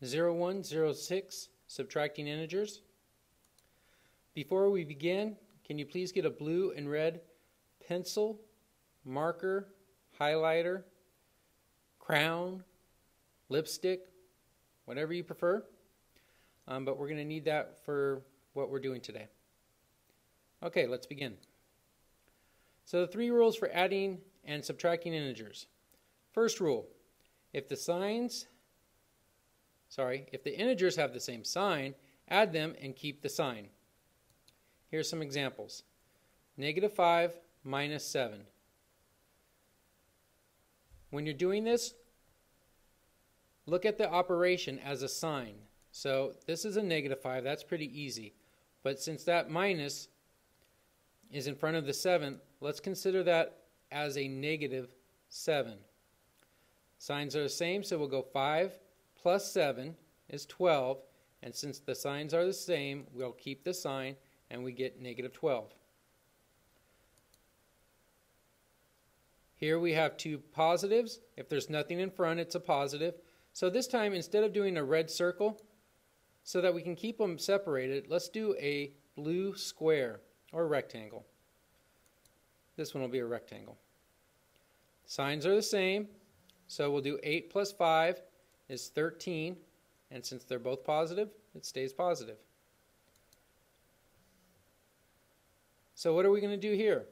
0106, subtracting integers. Before we begin, can you please get a blue and red pencil, marker, highlighter, crown, lipstick, whatever you prefer. But we're going to need that for what we're doing today. Okay, let's begin. So the three rules for adding and subtracting integers. First rule, if the integers have the same sign, add them and keep the sign. Here's some examples. -5 minus 7. When you're doing this, look at the operation as a sign. So this is a -5, that's pretty easy. But since that minus is in front of the 7, let's consider that as a -7. Signs are the same, so we'll go 5 plus 7 is 12, and since the signs are the same, we'll keep the sign and we get -12. Here we have two positives. If there's nothing in front, it's a positive. So this time, instead of doing a red circle, so that we can keep them separated, let's do a blue square or rectangle. This one will be a rectangle. Signs are the same, so we'll do 8 plus 5 is 13, and since they're both positive, it stays positive. So what are we going to do here?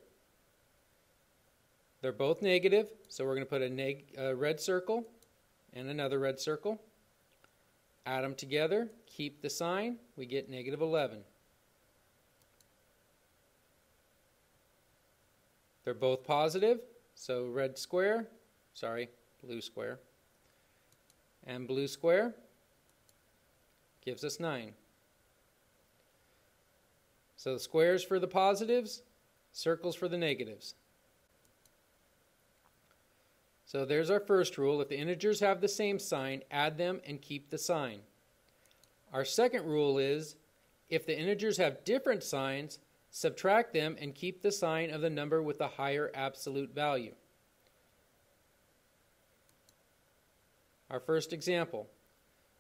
They're both negative, so we're going to put a red circle and another red circle. Add them together, keep the sign, we get -11. They're both positive, so blue square, and blue square gives us 9. So squares for the positives, circles for the negatives. So there's our first rule. If the integers have the same sign, add them and keep the sign. Our second rule is, if the integers have different signs, subtract them and keep the sign of the number with the higher absolute value. Our first example.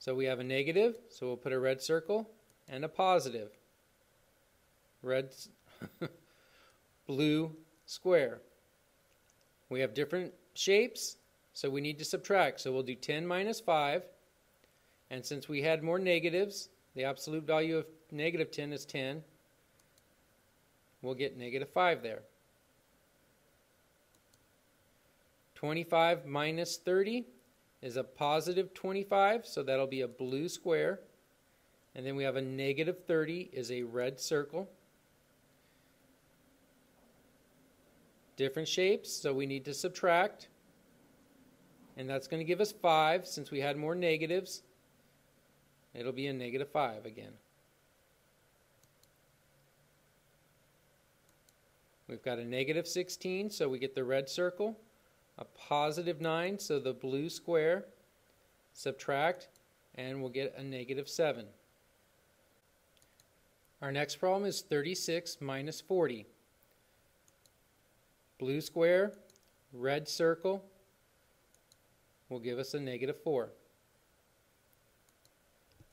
So we have a negative, so we'll put a red circle, and a positive. Blue square. We have different shapes, so we need to subtract. So we'll do 10 minus 5, and since we had more negatives, the absolute value of -10 is 10. We'll get -5 there. 25 minus 30 is a positive 25, so that'll be a blue square. And then we have a -30 is a red circle. Different shapes, so we need to subtract. And that's going to give us 5. Since we had more negatives, it'll be a -5 again. We've got a -16, so we get the red circle. A positive 9, so the blue square. Subtract, and we'll get a -7. Our next problem is 36 minus 40. Blue square, red circle will give us a -4.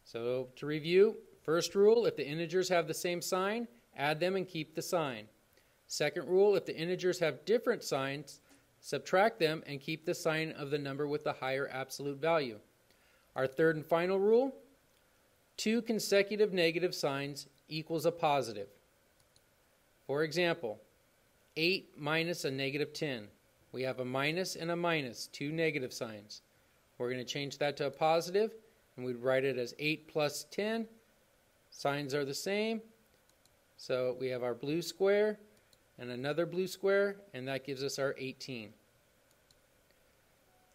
So to review, first rule, if the integers have the same sign, add them and keep the sign. Second rule, if the integers have different signs, subtract them and keep the sign of the number with the higher absolute value. Our third and final rule, 2 consecutive negative signs equals a positive. For example, 8 minus a -10. We have a minus and a minus, 2 negative signs. We're going to change that to a positive, and we'd write it as 8 plus 10. Signs are the same. So we have our blue square and another blue square, and that gives us our 18.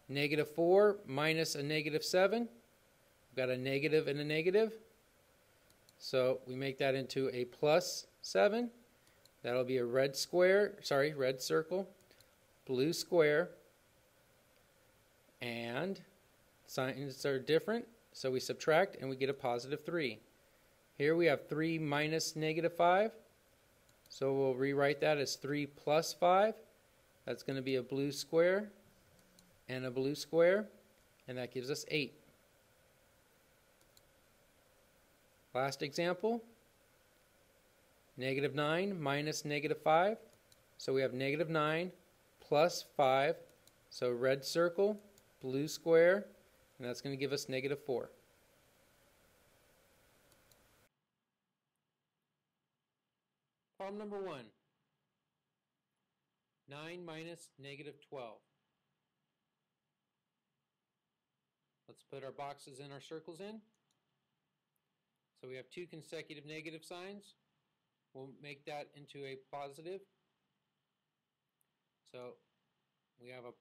-4 minus a -7. We've got a negative and a negative. So we make that into a +7. That'll be a red circle, blue square, and signs are different, so we subtract and we get a +3. Here we have 3 minus -5, so we'll rewrite that as 3 plus 5. That's going to be a blue square and a blue square, and that gives us 8. Last example, -9 minus -5. So we have -9 plus 5. So red circle, blue square, and that's going to give us -4. Problem number 1. 9 minus -12. Let's put our boxes and our circles in. So we have 2 consecutive negative signs. We'll make that into a positive. So we have a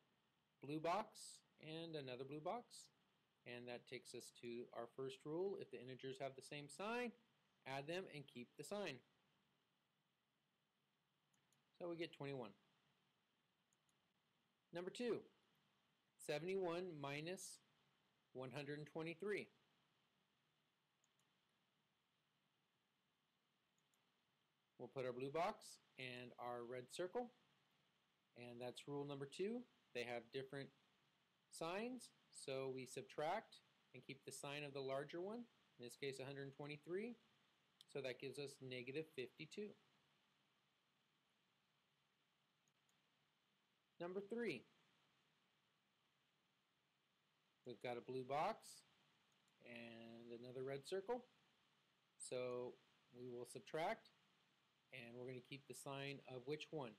blue box and another blue box. And that takes us to our first rule. If the integers have the same sign, add them and keep the sign. So we get 21. Number 2, 71 minus 123. We'll put our blue box and our red circle, and that's rule number 2. They have different signs, so we subtract and keep the sign of the larger one, in this case 123, so that gives us -52. Number 3, we've got a blue box and another red circle, so we will subtract, and we're going to keep the sign of which one?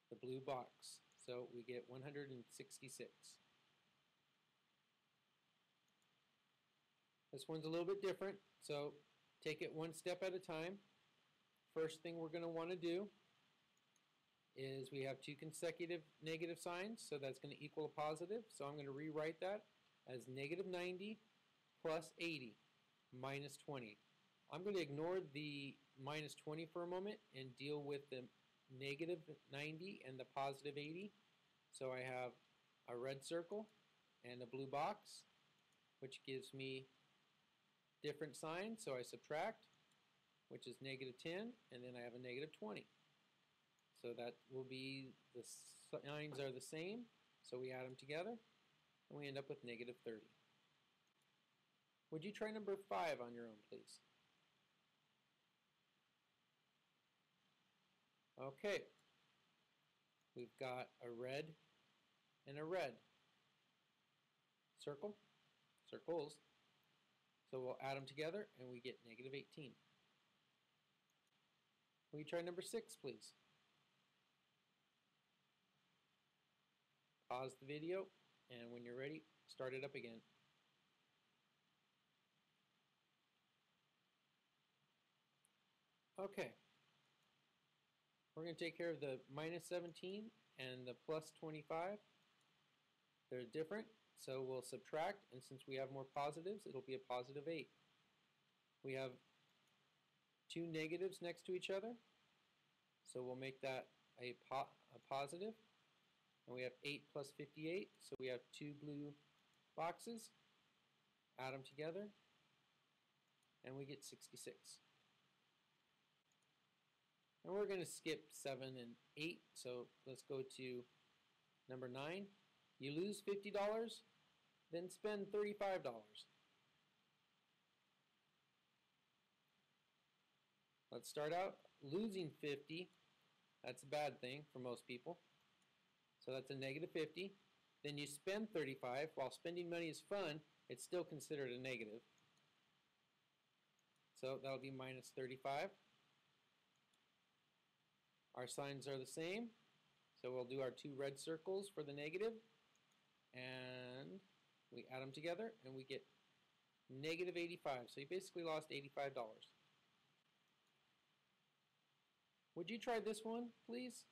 The blue box. So we get 166. This one's a little bit different, so take it one step at a time. First thing we're going to want to do is we have 2 consecutive negative signs, so that's going to equal a positive. So I'm going to rewrite that as -90 plus 80 minus 20. I'm going to ignore the minus 20 for a moment and deal with the -90 and the positive 80. So I have a red circle and a blue box, which gives me different signs. So I subtract, which is -10, and then I have a -20. So that will be, the signs are the same, so we add them together, and we end up with -30. Would you try number 5 on your own, please? Okay, we've got a red and a red circles, so we'll add them together and we get -18. Will you try number 6, please? Pause the video, and when you're ready, start it up again. Okay. We're going to take care of the -17 and the +25. They're different, so we'll subtract, and since we have more positives, it'll be a +8. We have 2 negatives next to each other, so we'll make that a positive. And we have 8 plus 58, so we have 2 blue boxes. Add them together, and we get 66. And we're going to skip 7 and 8, so let's go to number 9. You lose $50, then spend $35. Let's start out losing 50. That's a bad thing for most people. So that's a -50. Then you spend 35. While spending money is fun, it's still considered a negative. So that'll be -35. Our signs are the same, so we'll do our 2 red circles for the negative, and we add them together, and we get -85. So you basically lost $85. Would you try this one, please?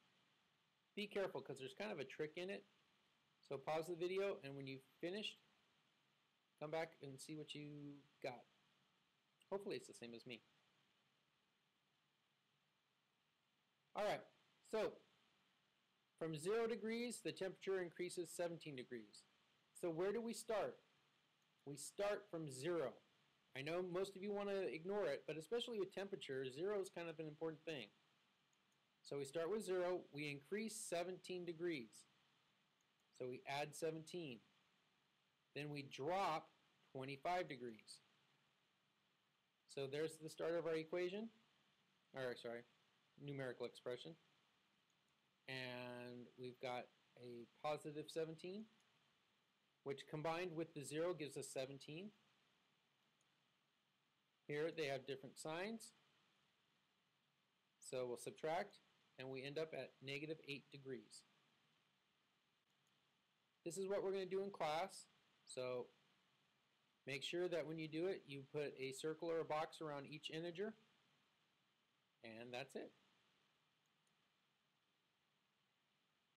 Be careful, because there's kind of a trick in it. So pause the video, and when you've finished, come back and see what you got. Hopefully it's the same as me. Alright, so from 0 degrees, the temperature increases 17 degrees. So where do we start? We start from 0. I know most of you want to ignore it, but especially with temperature, 0 is kind of an important thing. So we start with 0, we increase 17 degrees. So we add 17. Then we drop 25 degrees. So there's the start of our equation, or sorry, numerical expression. And we've got a positive 17, which combined with the 0 gives us 17. Here they have different signs. So we'll subtract, and we end up at negative 8 degrees. This is what we're going to do in class. So make sure that when you do it, you put a circle or a box around each integer. And that's it.